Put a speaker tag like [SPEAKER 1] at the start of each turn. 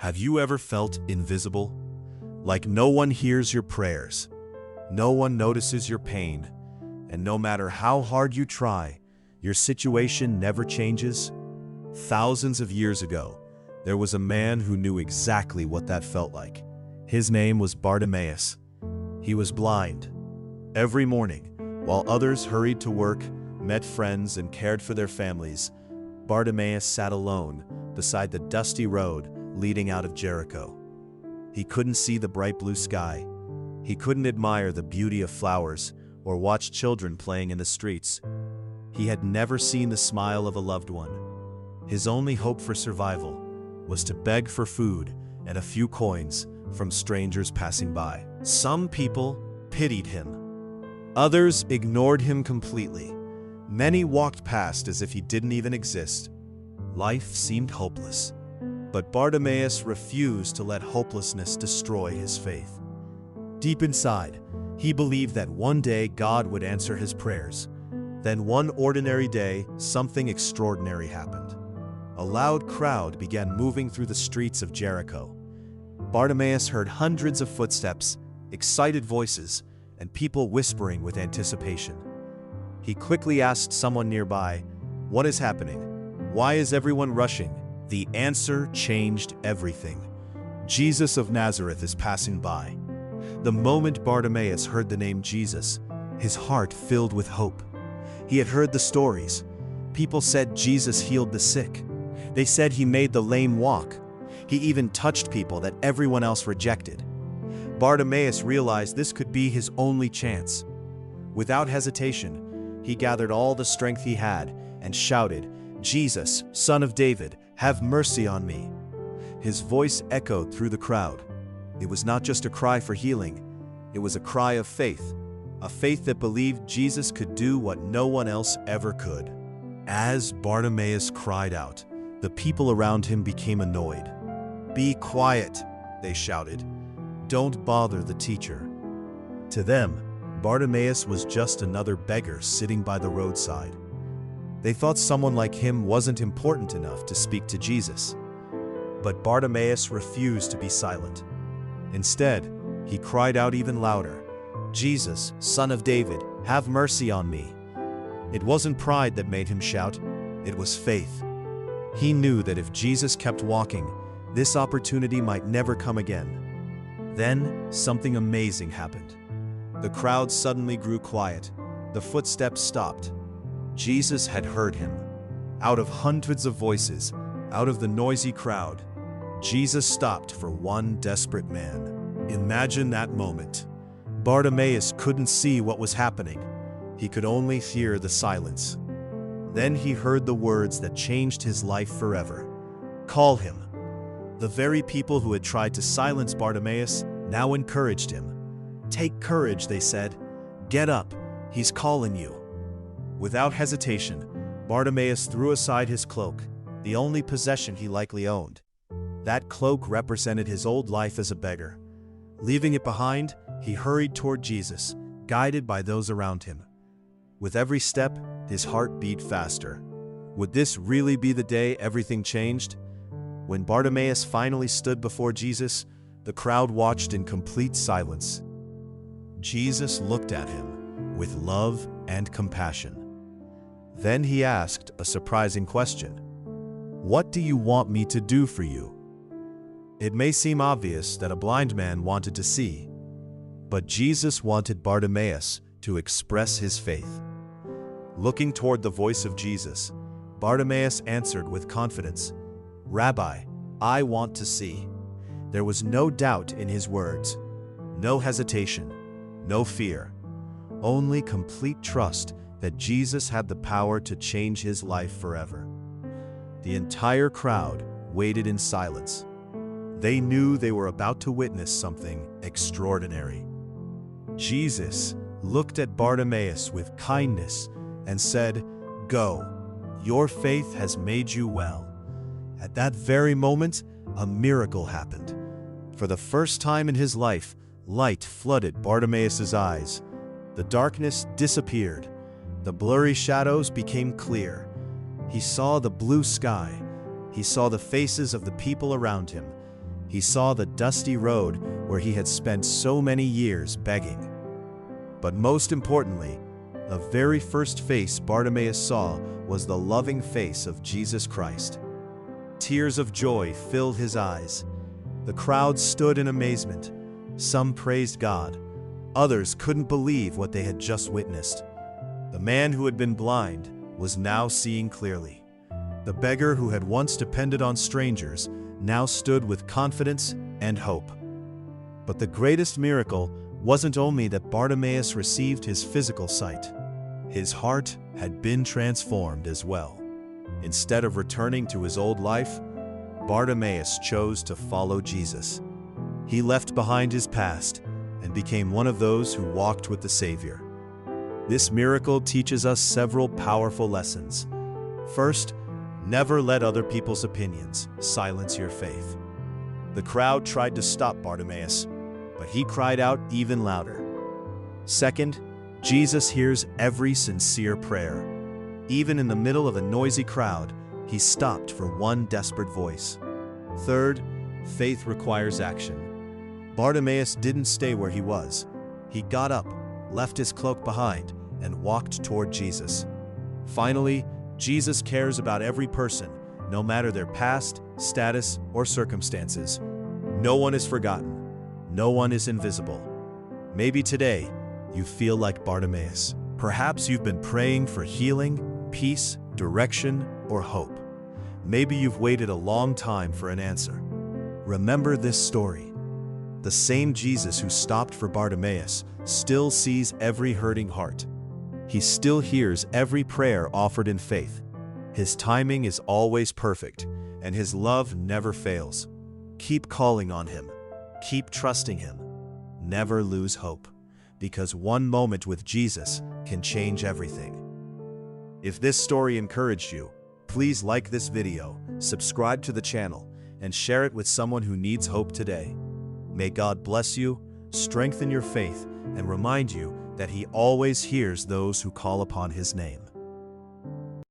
[SPEAKER 1] Have you ever felt invisible? Like no one hears your prayers, no one notices your pain, and no matter how hard you try, your situation never changes? Thousands of years ago, there was a man who knew exactly what that felt like. His name was Bartimaeus. He was blind. Every morning, while others hurried to work, met friends, and cared for their families, Bartimaeus sat alone beside the dusty road leading out of Jericho. He couldn't see the bright blue sky. He couldn't admire the beauty of flowers or watch children playing in the streets. He had never seen the smile of a loved one. His only hope for survival was to beg for food and a few coins from strangers passing by. Some people pitied him. Others ignored him completely. Many walked past as if he didn't even exist. Life seemed hopeless. But Bartimaeus refused to let hopelessness destroy his faith. Deep inside, he believed that one day God would answer his prayers. Then one ordinary day, something extraordinary happened. A loud crowd began moving through the streets of Jericho. Bartimaeus heard hundreds of footsteps, excited voices, and people whispering with anticipation. He quickly asked someone nearby, "What is happening? Why is everyone rushing?" The answer changed everything. Jesus of Nazareth is passing by. The moment Bartimaeus heard the name Jesus, his heart filled with hope. He had heard the stories. People said Jesus healed the sick. They said he made the lame walk. He even touched people that everyone else rejected. Bartimaeus realized this could be his only chance. Without hesitation, he gathered all the strength he had and shouted, "Jesus, Son of David, have mercy on me." His voice echoed through the crowd. It was not just a cry for healing, it was a cry of faith, a faith that believed Jesus could do what no one else ever could. As Bartimaeus cried out, the people around him became annoyed. "Be quiet," they shouted. "Don't bother the teacher." To them, Bartimaeus was just another beggar sitting by the roadside. They thought someone like him wasn't important enough to speak to Jesus. But Bartimaeus refused to be silent. Instead, he cried out even louder, "Jesus, Son of David, have mercy on me." It wasn't pride that made him shout, it was faith. He knew that if Jesus kept walking, this opportunity might never come again. Then, something amazing happened. The crowd suddenly grew quiet. The footsteps stopped. Jesus had heard him. Out of hundreds of voices, out of the noisy crowd, Jesus stopped for one desperate man. Imagine that moment. Bartimaeus couldn't see what was happening. He could only hear the silence. Then he heard the words that changed his life forever. "Call him." The very people who had tried to silence Bartimaeus now encouraged him. "Take courage," they said. "Get up, he's calling you." Without hesitation, Bartimaeus threw aside his cloak, the only possession he likely owned. That cloak represented his old life as a beggar. Leaving it behind, he hurried toward Jesus, guided by those around him. With every step, his heart beat faster. Would this really be the day everything changed? When Bartimaeus finally stood before Jesus, the crowd watched in complete silence. Jesus looked at him with love and compassion. Then he asked a surprising question. "What do you want me to do for you?" It may seem obvious that a blind man wanted to see, but Jesus wanted Bartimaeus to express his faith. Looking toward the voice of Jesus, Bartimaeus answered with confidence, "Rabbi, I want to see." There was no doubt in his words, no hesitation, no fear, only complete trust that Jesus had the power to change his life forever. The entire crowd waited in silence. They knew they were about to witness something extraordinary. Jesus looked at Bartimaeus with kindness and said, "Go, your faith has made you well." At that very moment, a miracle happened. For the first time in his life, light flooded Bartimaeus' eyes. The darkness disappeared. The blurry shadows became clear. He saw the blue sky. He saw the faces of the people around him. He saw the dusty road where he had spent so many years begging. But most importantly, the very first face Bartimaeus saw was the loving face of Jesus Christ. Tears of joy filled his eyes. The crowd stood in amazement. Some praised God. Others couldn't believe what they had just witnessed. The man who had been blind was now seeing clearly. The beggar who had once depended on strangers now stood with confidence and hope. But the greatest miracle wasn't only that Bartimaeus received his physical sight. His heart had been transformed as well. Instead of returning to his old life, Bartimaeus chose to follow Jesus. He left behind his past and became one of those who walked with the Savior. This miracle teaches us several powerful lessons. First, never let other people's opinions silence your faith. The crowd tried to stop Bartimaeus, but he cried out even louder. Second, Jesus hears every sincere prayer. Even in the middle of a noisy crowd, he stopped for one desperate voice. Third, faith requires action. Bartimaeus didn't stay where he was. He got up, left his cloak behind, and walked toward Jesus. Finally, Jesus cares about every person, no matter their past, status, or circumstances. No one is forgotten. No one is invisible. Maybe today, you feel like Bartimaeus. Perhaps you've been praying for healing, peace, direction, or hope. Maybe you've waited a long time for an answer. Remember this story. The same Jesus who stopped for Bartimaeus still sees every hurting heart. He still hears every prayer offered in faith. His timing is always perfect, and his love never fails. Keep calling on him. Keep trusting him. Never lose hope, because one moment with Jesus can change everything. If this story encouraged you, please like this video, subscribe to the channel, and share it with someone who needs hope today. May God bless you, strengthen your faith, and remind you that He always hears those who call upon His name.